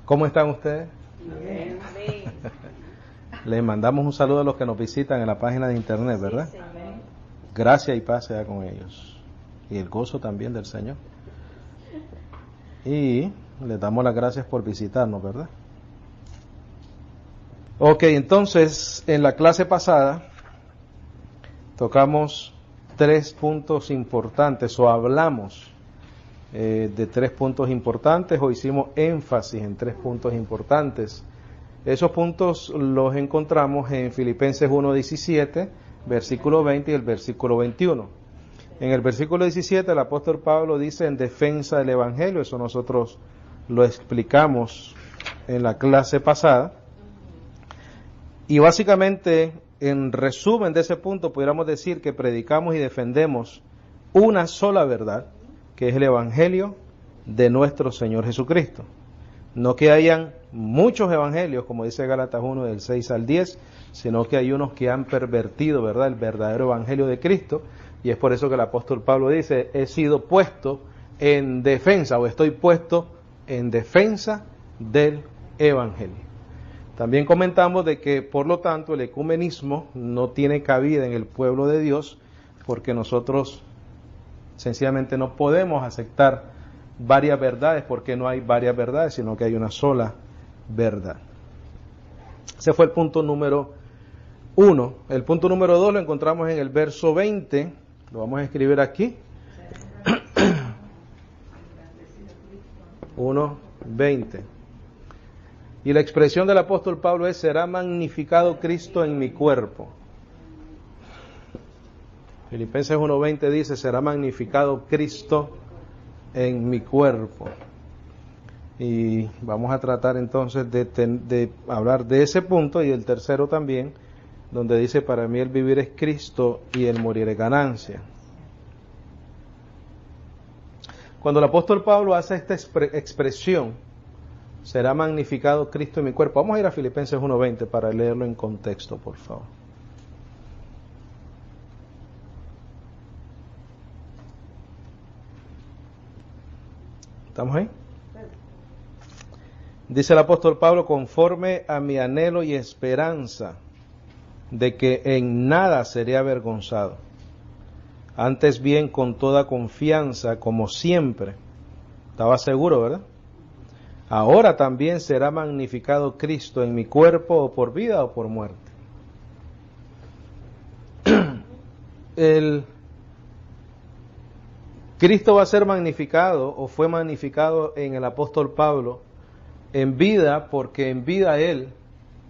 ¿Cómo están ustedes? Bien. Les mandamos un saludo a los que nos visitan en la página de internet, ¿verdad? Sí, Gracia y paz sea con ellos. Y el gozo también del Señor. Y les damos las gracias por visitarnos, ¿verdad? Ok, entonces, en la clase pasada tocamos 3 puntos importantes, o hablamos de 3 puntos importantes, o hicimos énfasis en 3 puntos importantes. Esos puntos los encontramos en Filipenses 1:17, versículo 20 y el versículo 21. En el versículo 17 el apóstol Pablo dice en defensa del Evangelio, eso nosotros lo explicamos en la clase pasada. Y básicamente, en resumen de ese punto, pudiéramos decir que predicamos y defendemos una sola verdad, que es el Evangelio de nuestro Señor Jesucristo. No que hayan muchos evangelios, como dice Gálatas 1 del 6 al 10, sino que hay unos que han pervertido, ¿verdad?, el verdadero Evangelio de Cristo, y es por eso que el apóstol Pablo dice, he sido puesto en defensa, o estoy puesto en defensa del Evangelio. También comentamos de que, por lo tanto, el ecumenismo no tiene cabida en el pueblo de Dios, porque nosotros sencillamente no podemos aceptar varias verdades, porque no hay varias verdades, sino que hay una sola verdad. Ese fue el punto número 1. El punto número 2 lo encontramos en el verso 20, lo vamos a escribir aquí. 1:20. Y la expresión del apóstol Pablo es, será magnificado Cristo en mi cuerpo. Filipenses 1:20 dice, será magnificado Cristo en mi cuerpo. Y vamos a tratar entonces de hablar de ese punto, y el tercero también, donde dice, para mí el vivir es Cristo y el morir es ganancia. Cuando el apóstol Pablo hace esta expresión, será magnificado Cristo en mi cuerpo. Vamos a ir a Filipenses 1:20 para leerlo en contexto, por favor. ¿Estamos ahí? Dice el apóstol Pablo, conforme a mi anhelo y esperanza de que en nada seré avergonzado, antes bien con toda confianza, como siempre. Estaba seguro, ¿verdad? Ahora también será magnificado Cristo en mi cuerpo, o por vida o por muerte. Cristo va a ser magnificado, o fue magnificado en el apóstol Pablo en vida, porque en vida él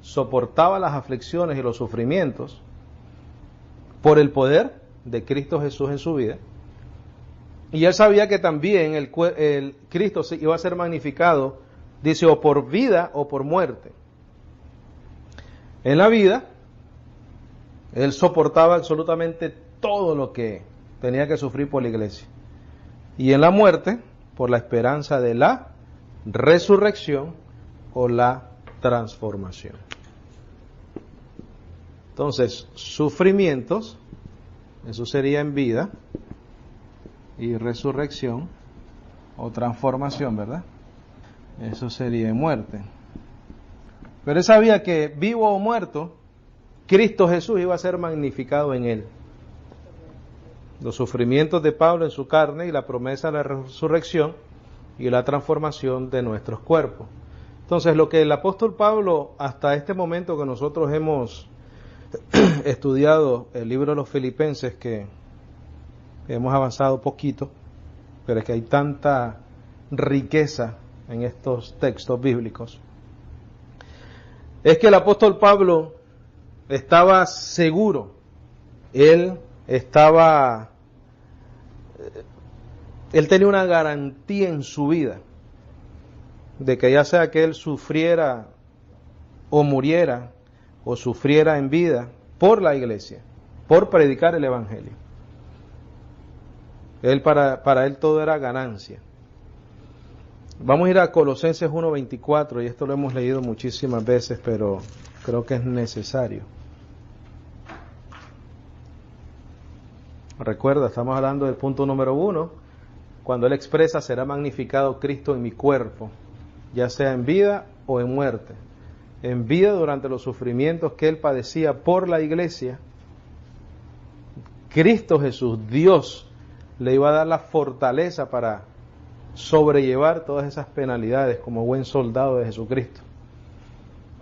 soportaba las aflicciones y los sufrimientos por el poder de Cristo Jesús en su vida. Y él sabía que también el Cristo iba a ser magnificado, dice, o por vida o por muerte. En la vida, él soportaba absolutamente todo lo que tenía que sufrir por la iglesia. Y en la muerte, por la esperanza de la resurrección o la transformación. Entonces, sufrimientos, eso sería en vida, y resurrección o transformación, ¿verdad? Eso sería en muerte. Pero él sabía que vivo o muerto, Cristo Jesús iba a ser magnificado en él. Los sufrimientos de Pablo en su carne y la promesa de la resurrección y la transformación de nuestros cuerpos. Entonces, lo que el apóstol Pablo, hasta este momento que nosotros hemos estudiado el libro de los Filipenses, que hemos avanzado poquito, pero es que hay tanta riqueza en estos textos bíblicos, es que el apóstol Pablo estaba seguro, él tenía una garantía en su vida de que ya sea que él sufriera o muriera o sufriera en vida por la iglesia, por predicar el evangelio, para él todo era ganancia. Vamos a ir a Colosenses 1:24, y esto lo hemos leído muchísimas veces, pero creo que es necesario. Recuerda, estamos hablando del punto número 1, cuando él expresa, será magnificado Cristo en mi cuerpo. ya sea en vida o en muerte. En vida durante los sufrimientos que Él padecía por la iglesia, Cristo Jesús, Dios, le iba a dar la fortaleza para sobrellevar todas esas penalidades como buen soldado de Jesucristo.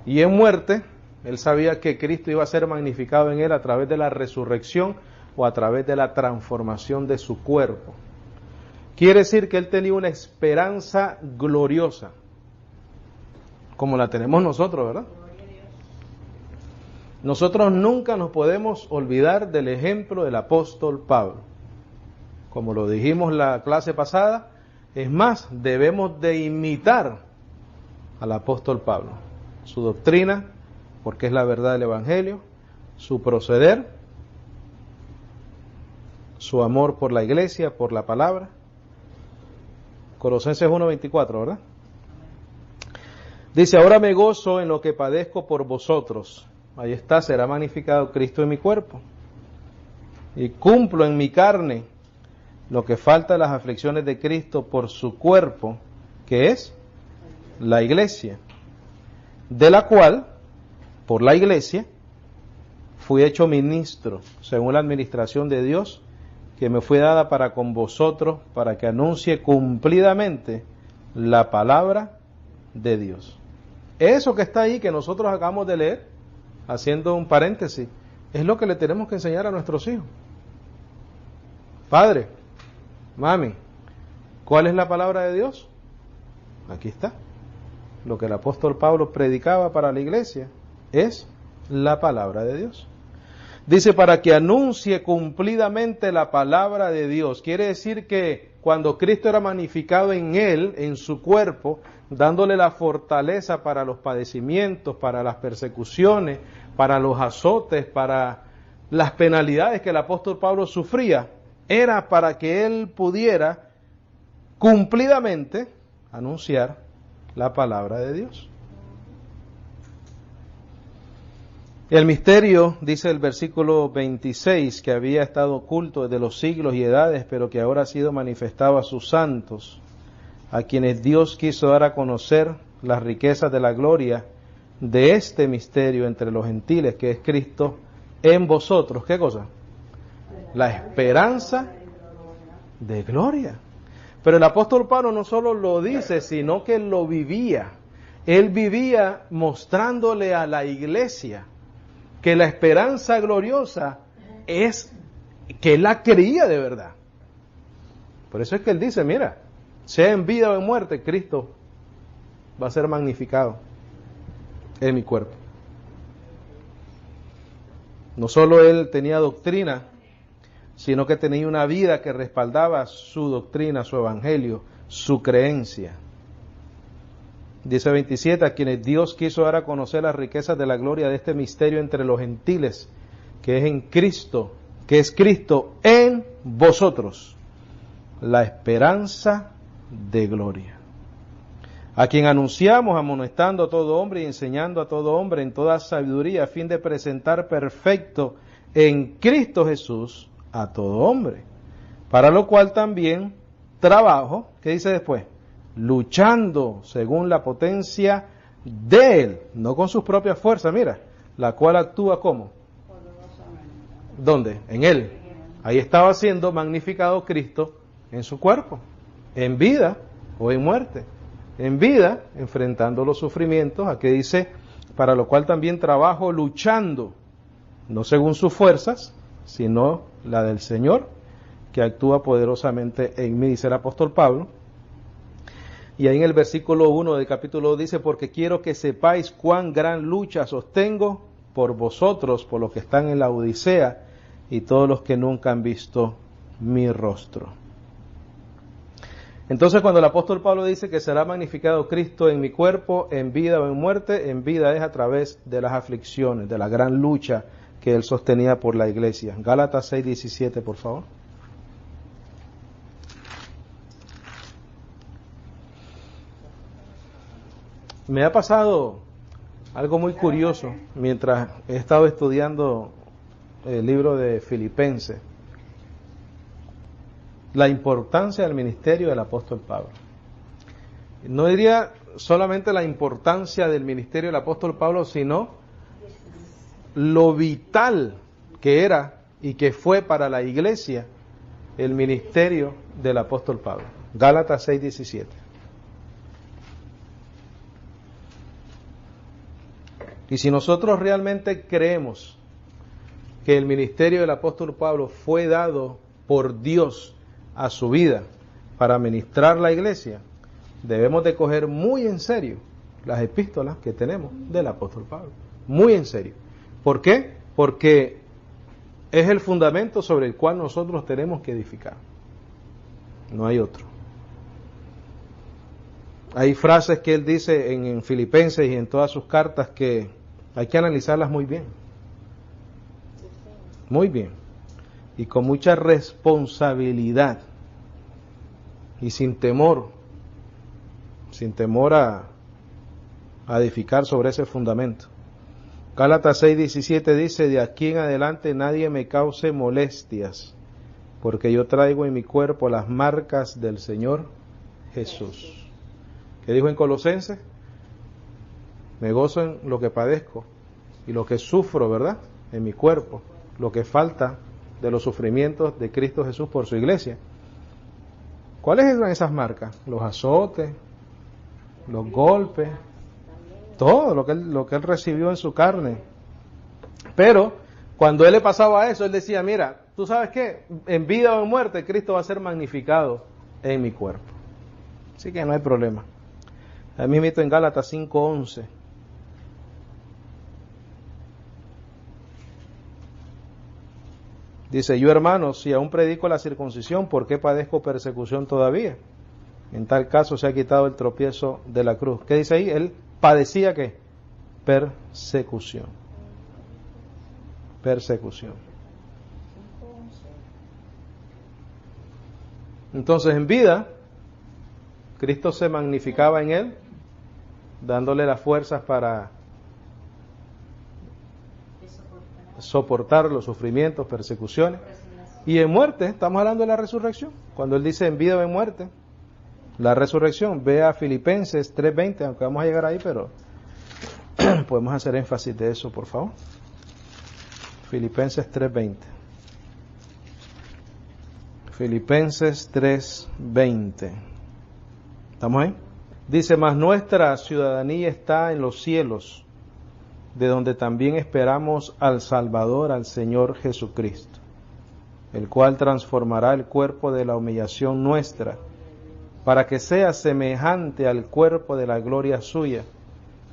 Y en muerte, Él sabía que Cristo iba a ser magnificado en Él a través de la resurrección o a través de la transformación de su cuerpo. Quiere decir que Él tenía una esperanza gloriosa, como la tenemos nosotros, ¿verdad? Nosotros nunca nos podemos olvidar del ejemplo del apóstol Pablo. Como lo dijimos la clase pasada, es más, debemos de imitar al apóstol Pablo. Su doctrina, porque es la verdad del Evangelio, su proceder, su amor por la iglesia, por la palabra. Colosenses 1:24, ¿verdad? Dice, ahora me gozo en lo que padezco por vosotros. Ahí está, será magnificado Cristo en mi cuerpo. Y cumplo en mi carne lo que falta de las aflicciones de Cristo por su cuerpo, que es la iglesia, de la cual, por la iglesia, fui hecho ministro, según la administración de Dios, que me fue dada para con vosotros, para que anuncie cumplidamente la palabra de Dios. Eso que está ahí, que nosotros acabamos de leer, haciendo un paréntesis, es lo que le tenemos que enseñar a nuestros hijos. Padre, mami, ¿cuál es la palabra de Dios? Aquí está. Lo que el apóstol Pablo predicaba para la iglesia es la palabra de Dios. Dice, para que anuncie cumplidamente la palabra de Dios. Quiere decir que cuando Cristo era magnificado en Él, en su cuerpo, dándole la fortaleza para los padecimientos, para las persecuciones, para los azotes, para las penalidades que el apóstol Pablo sufría, era para que Él pudiera cumplidamente anunciar la palabra de Dios. El misterio, dice el versículo 26, que había estado oculto desde los siglos y edades, pero que ahora ha sido manifestado a sus santos, a quienes Dios quiso dar a conocer las riquezas de la gloria de este misterio entre los gentiles, que es Cristo en vosotros. ¿Qué cosa? La esperanza de gloria. Pero el apóstol Pablo no solo lo dice, sino que lo vivía. Él vivía mostrándole a la iglesia que la esperanza gloriosa es que él la creía de verdad. Por eso es que él dice, mira, sea en vida o en muerte, Cristo va a ser magnificado en mi cuerpo. No solo él tenía doctrina, sino que tenía una vida que respaldaba su doctrina, su evangelio, su creencia. Dice 27, a quienes Dios quiso dar a conocer las riquezas de la gloria de este misterio entre los gentiles, que es en Cristo, que es Cristo en vosotros, la esperanza de gloria. A quien anunciamos, amonestando a todo hombre y enseñando a todo hombre en toda sabiduría, a fin de presentar perfecto en Cristo Jesús a todo hombre. Para lo cual también trabajo, ¿qué dice después? Luchando según la potencia de Él, no con sus propias fuerzas, mira, la cual actúa ¿cómo? ¿Dónde? En Él. Ahí estaba siendo magnificado Cristo en su cuerpo, en vida o en muerte. En vida, enfrentando los sufrimientos, aquí dice, para lo cual también trabajo luchando, no según sus fuerzas, sino la del Señor, que actúa poderosamente en mí, dice el apóstol Pablo. Y ahí en el versículo 1 del capítulo 2 dice, porque quiero que sepáis cuán gran lucha sostengo por vosotros, por los que están en la Odisea, y todos los que nunca han visto mi rostro. Entonces cuando el apóstol Pablo dice que será magnificado Cristo en mi cuerpo, en vida o en muerte, en vida es a través de las aflicciones, de la gran lucha que él sostenía por la iglesia. Gálatas 6:17, por favor. Me ha pasado algo muy curioso mientras he estado estudiando el libro de Filipenses. La importancia del ministerio del apóstol Pablo. No diría solamente la importancia del ministerio del apóstol Pablo, sino lo vital que era y que fue para la iglesia el ministerio del apóstol Pablo. Gálatas 6:17. Y si nosotros realmente creemos que el ministerio del apóstol Pablo fue dado por Dios a su vida para ministrar la iglesia, debemos de coger muy en serio las epístolas que tenemos del apóstol Pablo. Muy en serio. ¿Por qué? Porque es el fundamento sobre el cual nosotros tenemos que edificar. No hay otro. Hay frases que él dice en Filipenses y en todas sus cartas que hay que analizarlas muy bien. Muy bien. Y con mucha responsabilidad. Y sin temor a edificar sobre ese fundamento. Gálatas 6:17 dice: de aquí en adelante nadie me cause molestias, porque yo traigo en mi cuerpo las marcas del Señor Jesús. ¿Qué dijo en Colosenses? Me gozo en lo que padezco y lo que sufro, ¿verdad? En mi cuerpo, lo que falta de los sufrimientos de Cristo Jesús por su iglesia. ¿Cuáles eran esas marcas? Los azotes, los golpes, todo lo que él recibió en su carne. Pero cuando él le pasaba eso, él decía: mira, ¿tú sabes qué? En vida o en muerte, Cristo va a ser magnificado en mi cuerpo. Así que no hay problema. A mí me meto en Gálatas 5:11. Dice: yo, hermanos, si aún predico la circuncisión, ¿por qué padezco persecución todavía? En tal caso se ha quitado el tropiezo de la cruz. ¿Qué dice ahí? Él padecía ¿qué? Persecución. Persecución. Entonces, en vida, Cristo se magnificaba en él, dándole las fuerzas para soportar los sufrimientos, persecuciones. Y en muerte, estamos hablando de la resurrección. Cuando él dice en vida o en muerte, la resurrección. Ve a Filipenses 3:20, aunque vamos a llegar ahí, pero podemos hacer énfasis de eso, por favor. Filipenses 3:20. Filipenses 3:20. ¿Estamos ahí? Dice: mas nuestra ciudadanía está en los cielos, de donde también esperamos al Salvador, al Señor Jesucristo, el cual transformará el cuerpo de la humillación nuestra, para que sea semejante al cuerpo de la gloria suya,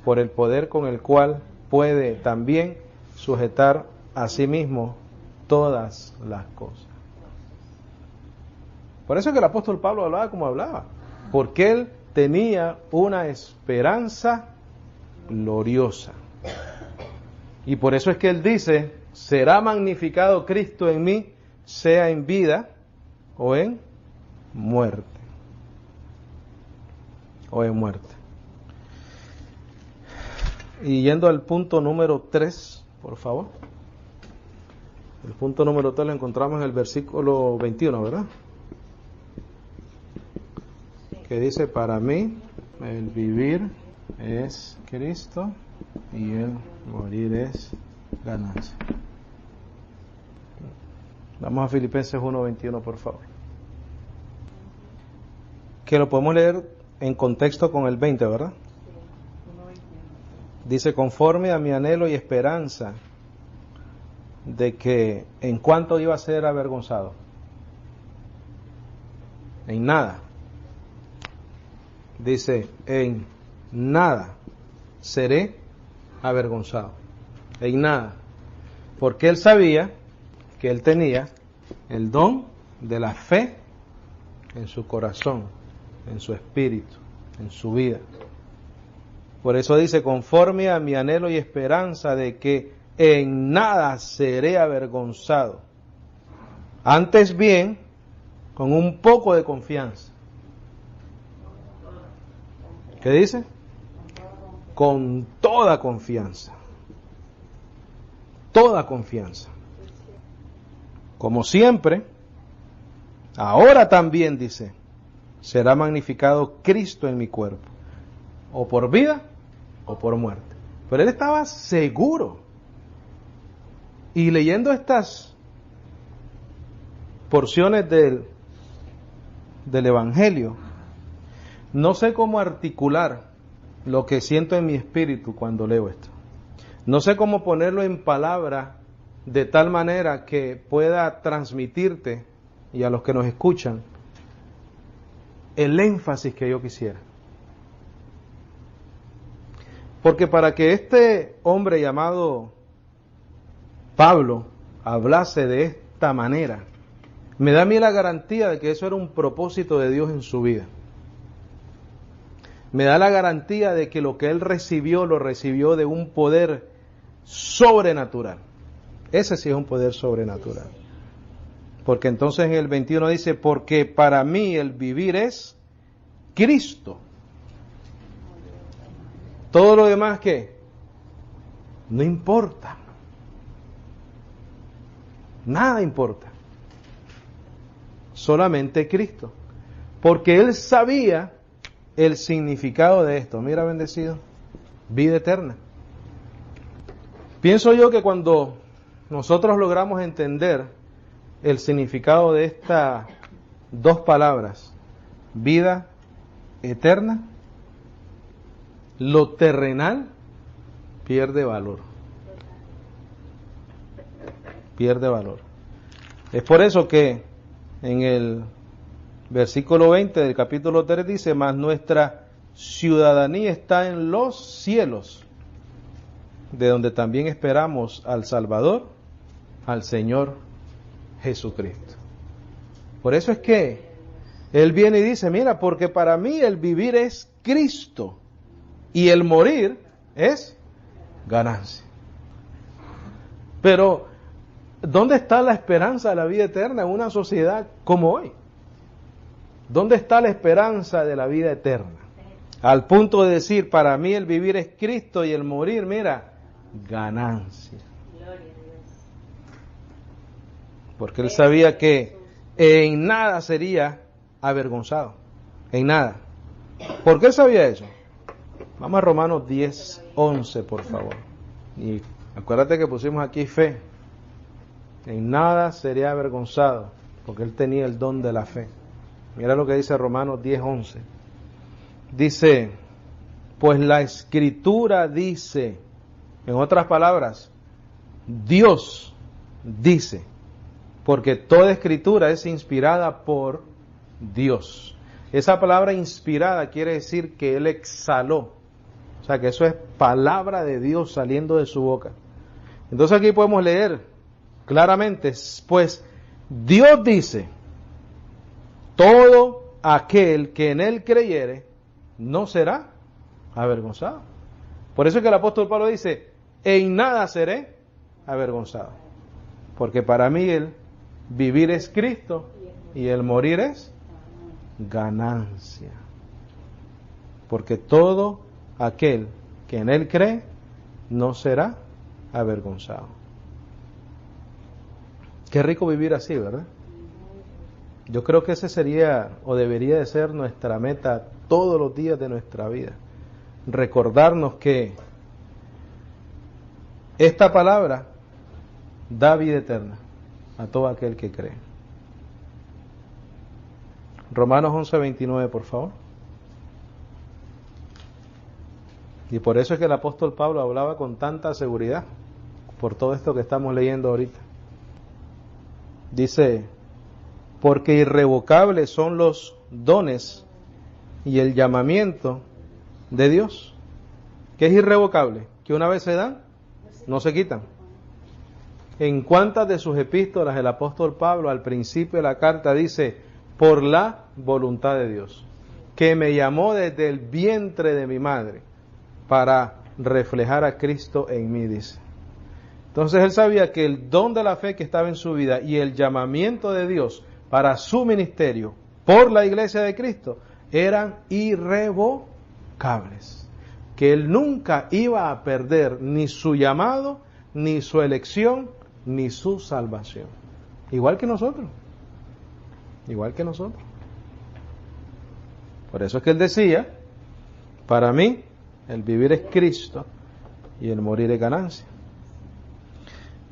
por el poder con el cual puede también sujetar a sí mismo todas las cosas. Por eso es que el apóstol Pablo hablaba como hablaba, porque él tenía una esperanza gloriosa. Y por eso es que él dice: será magnificado Cristo en mí, sea en vida o en muerte. O en muerte. Y yendo al punto número 3, por favor. El punto número 3 lo encontramos en el versículo 21, ¿verdad? Que dice: para mí el vivir es Cristo y el morir es ganancia. Vamos a Filipenses 1:21, por favor. Que lo podemos leer en contexto con el 20, ¿verdad? Dice: conforme a mi anhelo y esperanza de que en cuanto iba a ser avergonzado. En nada. Dice: en nada seré avergonzado. En nada. Porque él sabía que él tenía el don de la fe en su corazón, en su espíritu, en su vida. Por eso dice: conforme a mi anhelo y esperanza de que en nada seré avergonzado. Antes bien, con un poco de confianza. ¿Qué dice? Con toda confianza. Toda confianza. Como siempre, ahora también dice: será magnificado Cristo en mi cuerpo. o por vida o por muerte. Pero él estaba seguro. Y leyendo estas porciones del Evangelio, no sé cómo articular lo que siento en mi espíritu cuando leo esto. No sé cómo ponerlo en palabra de tal manera que pueda transmitirte y a los que nos escuchan el énfasis que yo quisiera. Porque para que este hombre llamado Pablo hablase de esta manera, me da a mí la garantía de que eso era un propósito de Dios en su vida. Me da la garantía de que lo que él recibió, lo recibió de un poder sobrenatural. Ese sí es un poder sobrenatural. Porque entonces en el 21 dice, porque para mí el vivir es Cristo. Todo lo demás, ¿qué? No importa. Nada importa. Solamente Cristo. Porque él sabía el significado de esto. Mira, bendecido. Vida eterna. Pienso yo que cuando nosotros logramos entender el significado de estas dos palabras, vida eterna, lo terrenal pierde valor. Pierde valor. Es por eso que en el versículo 20 del capítulo 3 dice, mas nuestra ciudadanía está en los cielos, de donde también esperamos al Salvador, al Señor Jesucristo. Por eso es que Él viene y dice, mira, porque para mí el vivir es Cristo y el morir es ganancia. Pero, ¿dónde está la esperanza de la vida eterna en una sociedad como hoy? ¿Dónde está la esperanza de la vida eterna? Al punto de decir, para mí el vivir es Cristo y el morir, mira, ganancia. Porque él sabía que en nada sería avergonzado. En nada. ¿Por qué él sabía eso? Vamos a Romanos 10:11, por favor. Y acuérdate que pusimos aquí fe. En nada sería avergonzado, porque él tenía el don de la fe. Mira lo que dice Romanos 10:11. Dice, pues la Escritura dice, en otras palabras, Dios dice, porque toda Escritura es inspirada por Dios. Esa palabra inspirada quiere decir que Él exhaló. O sea que eso es palabra de Dios saliendo de su boca. Entonces aquí podemos leer claramente, pues Dios dice, todo aquel que en Él creyere no será avergonzado. Por eso es que el apóstol Pablo dice, en nada seré avergonzado. Porque para mí el vivir es Cristo y el morir es ganancia. Porque todo aquel que en Él cree no será avergonzado. Qué rico vivir así, ¿verdad? Yo creo que ese sería o debería de ser nuestra meta todos los días de nuestra vida. Recordarnos que esta palabra da vida eterna a todo aquel que cree. Romanos 11:29, por favor. Y por eso es que el apóstol Pablo hablaba con tanta seguridad, por todo esto que estamos leyendo ahorita. Dice, porque irrevocables son los dones y el llamamiento de Dios. ¿Qué es irrevocable? Que una vez se dan, no se quitan. En cuántas de sus epístolas el apóstol Pablo al principio de la carta dice, por la voluntad de Dios, que me llamó desde el vientre de mi madre para reflejar a Cristo en mí, dice. Entonces él sabía que el don de la fe que estaba en su vida y el llamamiento de Dios para su ministerio por la iglesia de Cristo eran irrevocables. Que él nunca iba a perder ni su llamado, ni su elección, ni su salvación. Igual que nosotros. Igual que nosotros. Por eso es que él decía, Para mí, el vivir es Cristo y el morir es ganancia.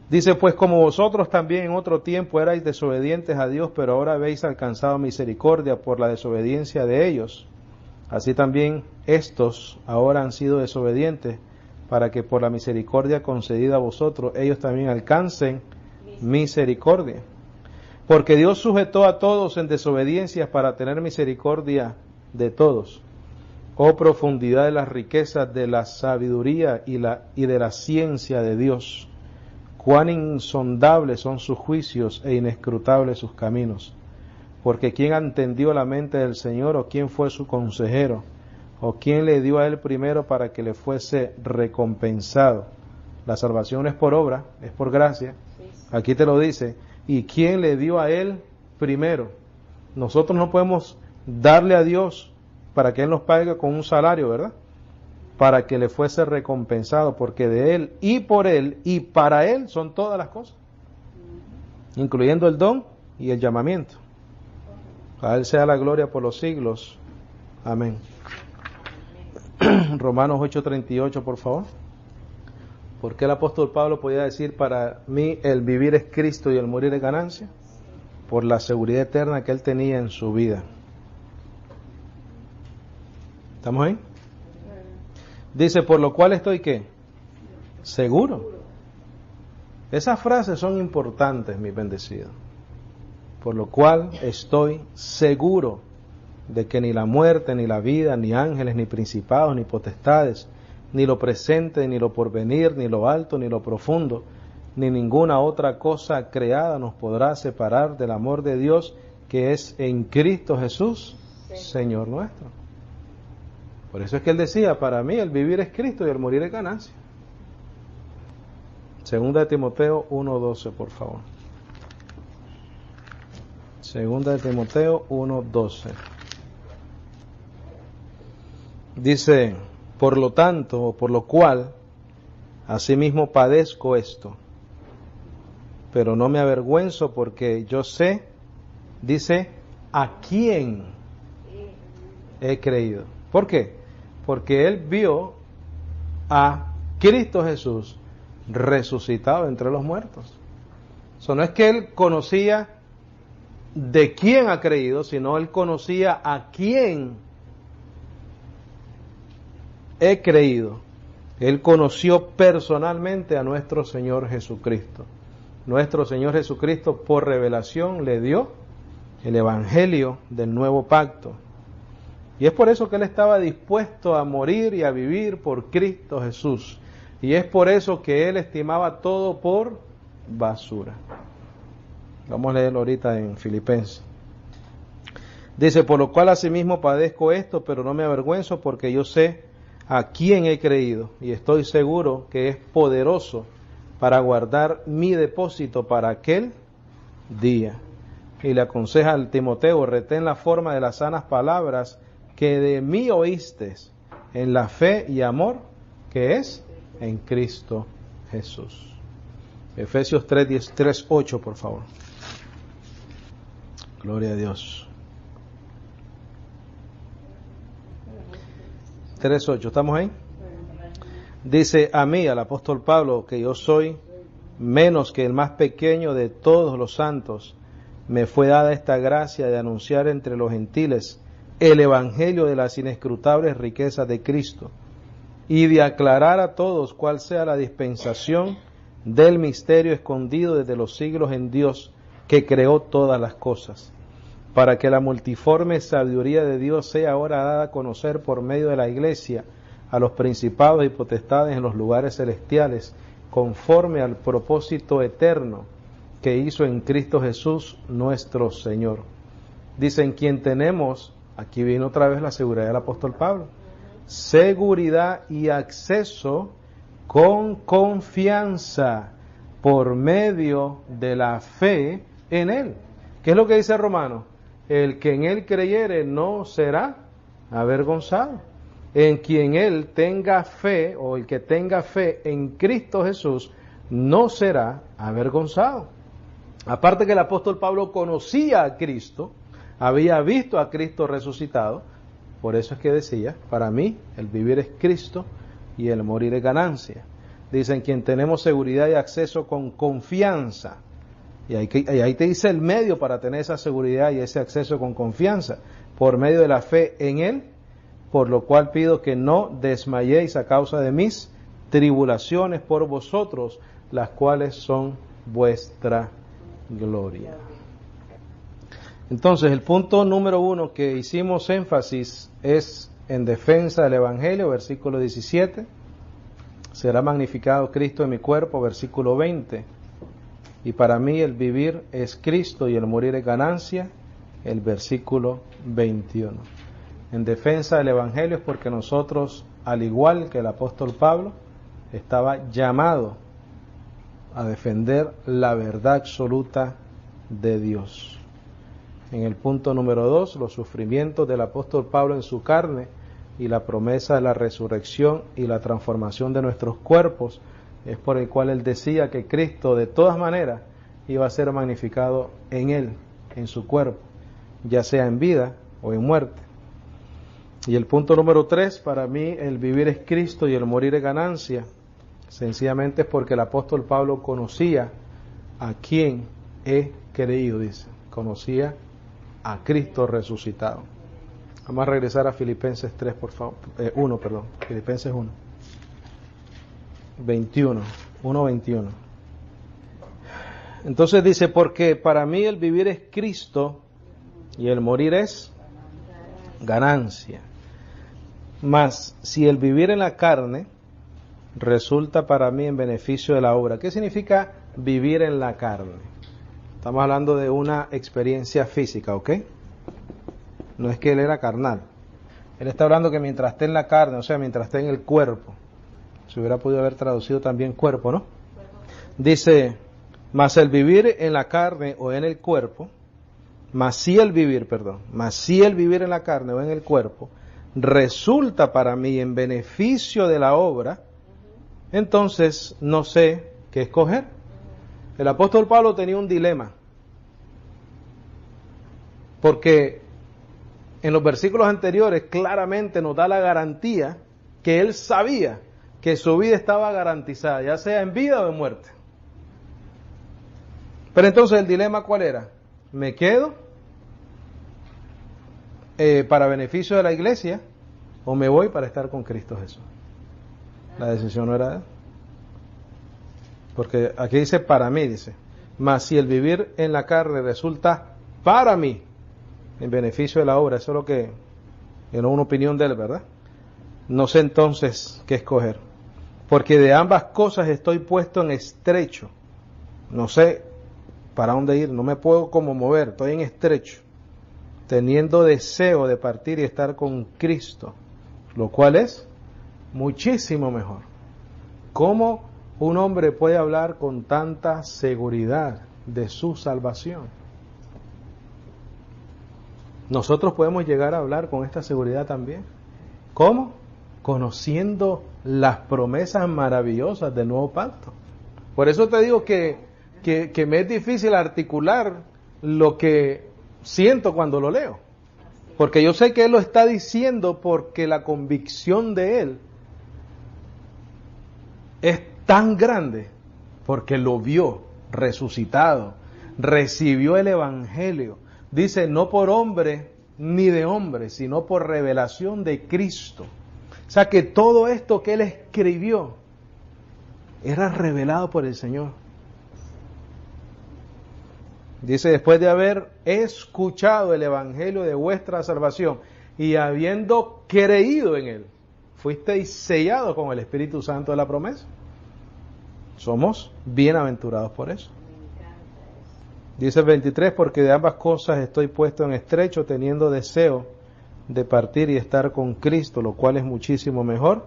Dice, pues como vosotros también en otro tiempo erais desobedientes a Dios, pero ahora habéis alcanzado misericordia por la desobediencia de ellos, así también estos ahora han sido desobedientes, para que por la misericordia concedida a vosotros, ellos también alcancen misericordia. Porque Dios sujetó a todos en desobediencia para tener misericordia de todos. Oh profundidad de las riquezas de la sabiduría y de la ciencia de Dios. Cuán insondables son sus juicios e inescrutables sus caminos. Porque ¿quién entendió la mente del Señor, o quién fue su consejero, o quién le dio a él primero para que le fuese recompensado? La salvación no es por obra, es por gracia. Aquí te lo dice. ¿Y quién le dio a él primero? Nosotros no podemos darle a Dios para que él nos pague con un salario, ¿verdad? Para que le fuese recompensado, porque de él y por él y para él son todas las cosas, incluyendo el don y el llamamiento. A él sea la gloria por los siglos. Amén. Romanos 8:38, por favor. ¿Por qué el apóstol Pablo podía decir, para mí el vivir es Cristo y el morir es ganancia? Por la seguridad eterna que él tenía en su vida. ¿Estamos ahí? Dice, por lo cual estoy, ¿qué? Seguro. Esas frases son importantes, mis bendecidos. Por lo cual estoy seguro de que ni la muerte, ni la vida, ni ángeles, ni principados, ni potestades, ni lo presente, ni lo porvenir, ni lo alto, ni lo profundo, ni ninguna otra cosa creada nos podrá separar del amor de Dios que es en Cristo Jesús, Señor nuestro. Por eso es que él decía, para mí el vivir es Cristo y el morir es ganancia. Segunda de Timoteo 1:12, por favor. Segunda de Timoteo 1:12. Dice, por lo tanto, o por lo cual, asimismo padezco esto, pero no me avergüenzo, porque yo sé, dice, a quién he creído. ¿Por qué? Porque él vio a Cristo Jesús resucitado entre los muertos. Eso no es que él conocía de quién ha creído, sino él conocía a quién he creído. Él conoció personalmente a nuestro Señor Jesucristo. Nuestro Señor Jesucristo, por revelación, le dio el Evangelio del nuevo pacto. Y es por eso que él estaba dispuesto a morir y a vivir por Cristo Jesús. Y es por eso que él estimaba todo por basura. Vamos a leerlo ahorita en Filipenses. Dice, por lo cual asimismo padezco esto, pero no me avergüenzo, porque yo sé a quién he creído, y estoy seguro que es poderoso para guardar mi depósito para aquel día. Y le aconseja al Timoteo, retén la forma de las sanas palabras que de mí oíste, en la fe y amor que es en Cristo Jesús. Efesios 3:8, por favor. Gloria a Dios. 3:8, ¿estamos ahí? Dice, a mí, al apóstol Pablo, que yo soy menos que el más pequeño de todos los santos, me fue dada esta gracia de anunciar entre los gentiles el evangelio de las inescrutables riquezas de Cristo, y de aclarar a todos cuál sea la dispensación del misterio escondido desde los siglos en Dios, que creó todas las cosas, para que la multiforme sabiduría de Dios sea ahora dada a conocer por medio de la Iglesia a los principados y potestades en los lugares celestiales, conforme al propósito eterno que hizo en Cristo Jesús nuestro Señor. Dice, en quien tenemos, aquí viene otra vez la seguridad del apóstol Pablo, seguridad y acceso con confianza por medio de la fe en Él. ¿Qué es lo que dice Romanos? El que en Él creyere no será avergonzado. En quien Él tenga fe, o el que tenga fe en Cristo Jesús, no será avergonzado. Aparte que el apóstol Pablo conocía a Cristo, había visto a Cristo resucitado, Por eso es que decía, para mí el vivir es Cristo y el morir es ganancia. Dicen, quien tenemos seguridad y acceso con confianza. Y ahí te dice el medio para tener esa seguridad y ese acceso con confianza, por medio de la fe en Él, por lo cual pido que no desmayéis a causa de mis tribulaciones por vosotros, las cuales son vuestra gloria. Entonces, el punto número 1 que hicimos énfasis es en defensa del Evangelio, versículo 17. Será magnificado Cristo en mi cuerpo, versículo 20. Y para mí el vivir es Cristo y el morir es ganancia, el versículo 21. En defensa del Evangelio es porque nosotros, al igual que el apóstol Pablo, estaba llamado a defender la verdad absoluta de Dios. En el punto número 2, los sufrimientos del apóstol Pablo en su carne y la promesa de la resurrección y la transformación de nuestros cuerpos, es por el cual él decía que Cristo de todas maneras iba a ser magnificado en él, en su cuerpo, ya sea en vida o en muerte. Y el punto número 3, para mí el vivir es Cristo y el morir es ganancia, sencillamente es porque el apóstol Pablo conocía a quien he creído, dice, conocía a Cristo resucitado. Vamos a regresar a Filipenses 3, por favor, 1, perdón, Filipenses 1. 1:21. Entonces dice, porque para mí el vivir es Cristo y el morir es ganancia. Mas si el vivir en la carne resulta para mí en beneficio de la obra. ¿Qué significa vivir en la carne? Estamos hablando de una experiencia física, ¿ok? No es que él era carnal. Él está hablando que mientras esté en la carne, o sea, mientras esté en el cuerpo, se hubiera podido haber traducido también cuerpo, ¿no? Dice, mas el vivir en la carne o en el cuerpo, mas si el vivir en la carne o en el cuerpo, resulta para mí en beneficio de la obra, entonces no sé qué escoger. El apóstol Pablo tenía un dilema, porque en los versículos anteriores claramente nos da la garantía que él sabía que su vida estaba garantizada, ya sea en vida o en muerte. Pero entonces el dilema ¿cuál era? ¿Me quedo para beneficio de la iglesia o me voy para estar con Cristo Jesús? La decisión no era de él. Porque aquí dice para mí, dice, mas si el vivir en la carne resulta para mí en beneficio de la obra, eso es lo que, no es una opinión de él, ¿verdad? No sé entonces qué escoger, porque de ambas cosas estoy puesto en estrecho, no sé para dónde ir, no me puedo como mover, estoy en estrecho, teniendo deseo de partir y estar con Cristo, lo cual es muchísimo mejor. ¿Cómo un hombre puede hablar con tanta seguridad de su salvación? Nosotros podemos llegar a hablar con esta seguridad también. ¿Cómo? Conociendo las promesas maravillosas del nuevo pacto. Por eso te digo que me es difícil articular lo que siento cuando lo leo. Porque yo sé que él lo está diciendo porque la convicción de él es tan grande, porque lo vio resucitado, recibió el Evangelio. Dice, no por hombre ni de hombre, sino por revelación de Cristo. O sea que todo esto que él escribió era revelado por el Señor. Dice, después de haber escuchado el Evangelio de vuestra salvación y habiendo creído en él, fuisteis sellados con el Espíritu Santo de la promesa. Somos bienaventurados por eso. Dice el 23, porque de ambas cosas estoy puesto en estrecho, teniendo deseo de partir y estar con Cristo, lo cual es muchísimo mejor.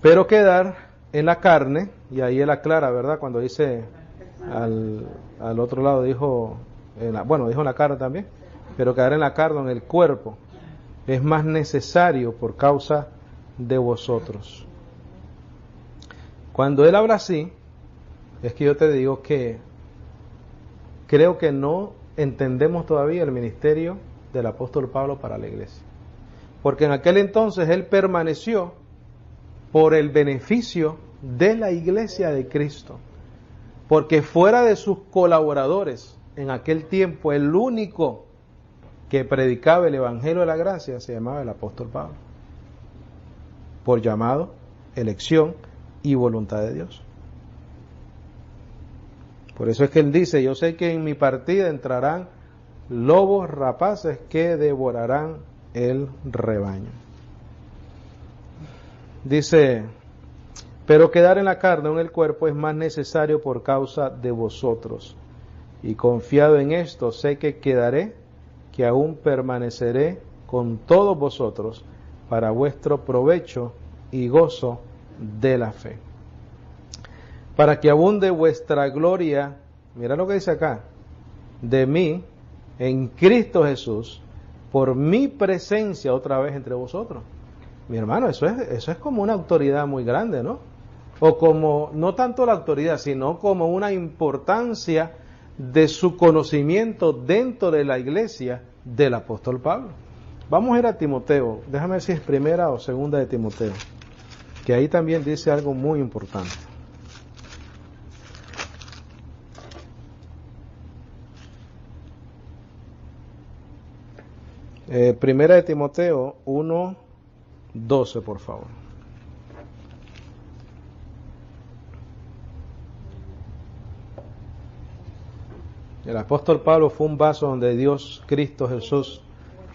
Pero quedar en la carne, y ahí él aclara, ¿verdad? Cuando dice al otro lado, dijo en la carne también, pero quedar en la carne, en el cuerpo, es más necesario por causa de vosotros. Cuando él habla así, es que yo te digo que creo que no entendemos todavía el ministerio del apóstol Pablo para la iglesia. porque en aquel entonces él permaneció por el beneficio de la iglesia de Cristo, porque fuera de sus colaboradores, en aquel tiempo el único que predicaba el evangelio de la gracia se llamaba el apóstol Pablo, por llamado, elección y voluntad de Dios. Por eso es que él dice, yo sé que en mi partida entrarán lobos rapaces que devorarán el rebaño. Dice, pero quedar en la carne o en el cuerpo es más necesario por causa de vosotros. Y confiado en esto, sé que quedaré, que aún permaneceré con todos vosotros para vuestro provecho y gozo de la fe. Para que abunde vuestra gloria, mira lo que dice acá, de mí, en Cristo Jesús, por mi presencia otra vez entre vosotros. Mi hermano, eso es como una autoridad muy grande, ¿no? O como, no tanto la autoridad, sino como una importancia de su conocimiento dentro de la iglesia del apóstol Pablo. Vamos a ir a Timoteo, déjame ver si es primera o segunda de Timoteo, que ahí también dice algo muy importante. Primera de Timoteo 1:12, por favor. El apóstol Pablo fue un vaso donde Dios, Cristo Jesús,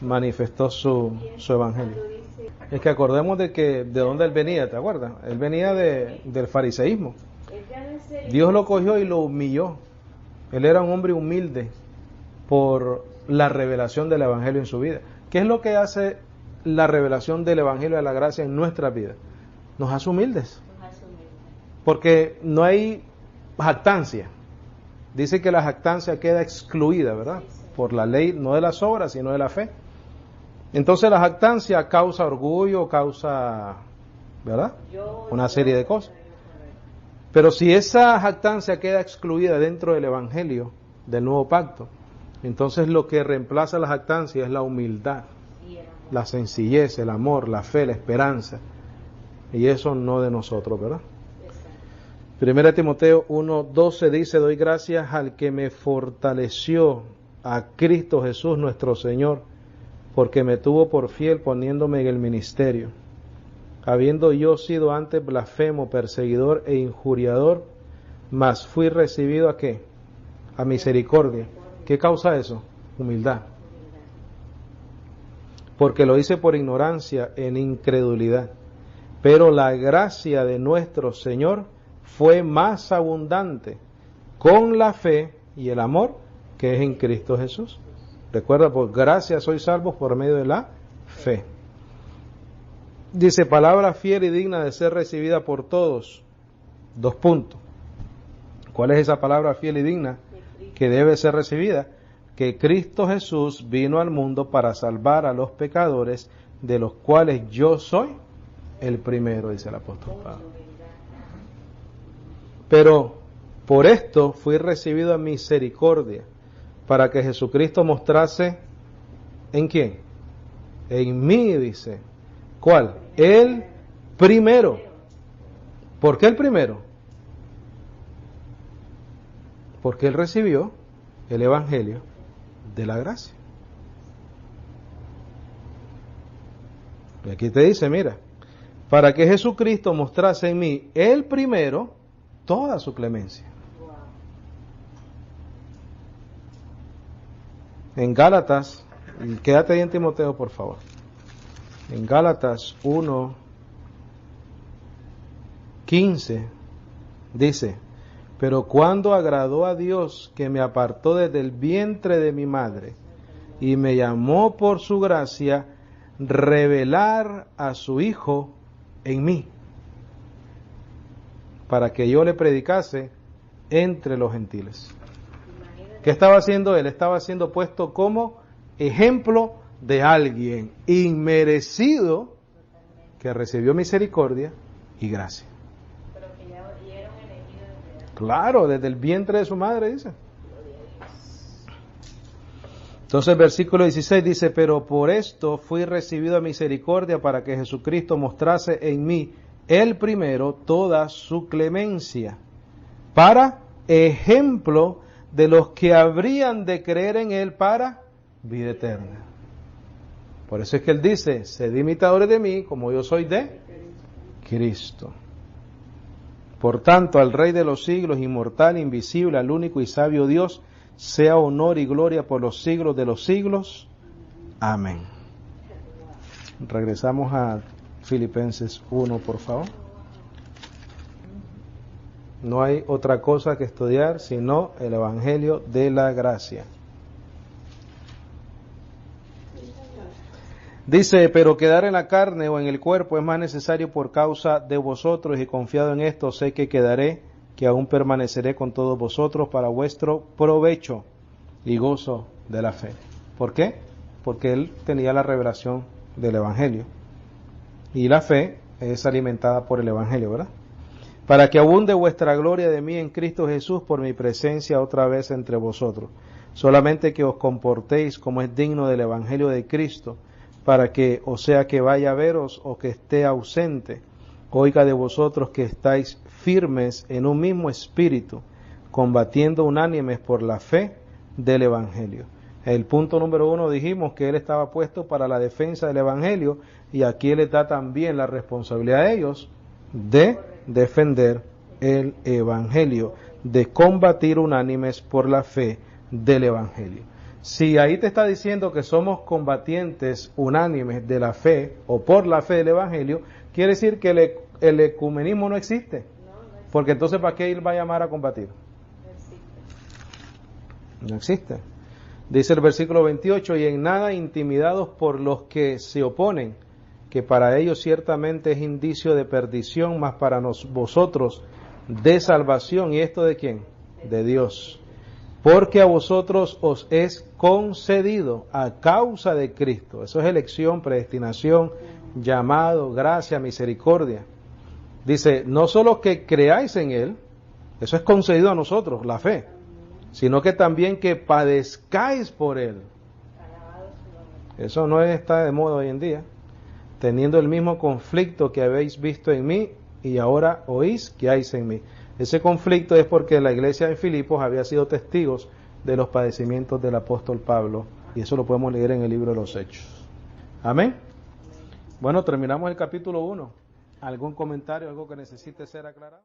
manifestó su evangelio. Es que acordemos de dónde él venía, ¿te acuerdas? Él venía del fariseísmo. Dios lo cogió y lo humilló. Él era un hombre humilde por la revelación del evangelio en su vida. ¿Qué es lo que hace la revelación del evangelio de la gracia en nuestra vida? Nos hace humildes. Porque no hay jactancia. Dice que la jactancia queda excluida, ¿verdad? Por la ley, no de las obras, sino de la fe. Entonces la jactancia causa orgullo, causa, ¿verdad? Una serie de cosas. Pero si esa jactancia queda excluida dentro del evangelio del nuevo pacto, entonces lo que reemplaza la jactancia es la humildad, la sencillez, el amor, la fe, la esperanza. Y eso no de nosotros, ¿verdad? Primera Timoteo 1:12 dice, doy gracias al que me fortaleció, a Cristo Jesús nuestro Señor, porque me tuvo por fiel poniéndome en el ministerio. Habiendo yo sido antes blasfemo, perseguidor e injuriador, mas fui recibido ¿a qué? A misericordia. ¿Qué causa eso? Humildad. Porque lo hice por ignorancia, en incredulidad. Pero la gracia de nuestro Señor fue más abundante con la fe y el amor que es en Cristo Jesús. Recuerda, por gracia sois salvos por medio de la fe. Dice, palabra fiel y digna de ser recibida por todos. 2 puntos. ¿Cuál es esa palabra fiel y digna que debe ser recibida? Que Cristo Jesús vino al mundo para salvar a los pecadores, de los cuales yo soy el primero, dice el apóstol Pablo. Pero por esto fui recibido en misericordia, para que Jesucristo mostrase, ¿en quién? En mí, dice. ¿Cuál? El primero. ¿Por qué el primero? Porque él recibió el evangelio de la gracia. Y aquí te dice, mira, para que Jesucristo mostrase en mí el primero toda su clemencia. En Gálatas, y quédate ahí en Timoteo, por favor. En Gálatas 1:15 dice, pero cuando agradó a Dios que me apartó desde el vientre de mi madre y me llamó por su gracia, revelar a su Hijo en mí, para que yo le predicase entre los gentiles. ¿Qué estaba haciendo él? Estaba siendo puesto como ejemplo de alguien inmerecido que recibió misericordia y gracia. Pero que ya eran elegidos desde Claro, desde el vientre de su madre, dice. Entonces el versículo 16 dice, pero por esto fui recibido a misericordia para que Jesucristo mostrase en mí el primero toda su clemencia, para ejemplo de los que habrían de creer en él para vida eterna. Por eso es que él dice, sed imitadores de mí como yo soy de Cristo. Por tanto, al Rey de los siglos, inmortal, invisible, al único y sabio Dios, sea honor y gloria por los siglos de los siglos. Amén. Regresamos a Filipenses 1, por favor. No hay otra cosa que estudiar sino el Evangelio de la gracia. Dice, pero quedar en la carne o en el cuerpo es más necesario por causa de vosotros, y confiado en esto sé que quedaré, que aún permaneceré con todos vosotros para vuestro provecho y gozo de la fe. ¿Por qué? Porque él tenía la revelación del Evangelio. Y la fe es alimentada por el Evangelio, ¿verdad? Para que abunde vuestra gloria de mí en Cristo Jesús por mi presencia otra vez entre vosotros. Solamente que os comportéis como es digno del Evangelio de Cristo, para que, o sea que vaya a veros o que esté ausente, oiga de vosotros que estáis firmes en un mismo espíritu, combatiendo unánimes por la fe del Evangelio. El punto número 1 dijimos que él estaba puesto para la defensa del Evangelio, y aquí él está también la responsabilidad de ellos de defender el Evangelio, de combatir unánimes por la fe del Evangelio. Si ahí te está diciendo que somos combatientes unánimes de la fe o por la fe del Evangelio, quiere decir que el ecumenismo no existe. Porque entonces, ¿para qué él va a llamar a combatir? No existe. Dice el versículo 28, y en nada intimidados por los que se oponen, que para ellos ciertamente es indicio de perdición, mas para vosotros de salvación. ¿Y esto de quién? De Dios. Porque a vosotros os es concedido a causa de Cristo. Eso es elección, predestinación, llamado, gracia, misericordia. Dice, no solo que creáis en Él, eso es concedido a nosotros, la fe, sino que también que padezcáis por Él. Eso no está de moda hoy en día. Teniendo el mismo conflicto que habéis visto en mí y ahora oís que hay en mí. Ese conflicto es porque la iglesia de Filipos había sido testigos de los padecimientos del apóstol Pablo, y eso lo podemos leer en el libro de los Hechos. Amén. Bueno, terminamos el capítulo 1. ¿Algún comentario, algo que necesite ser aclarado?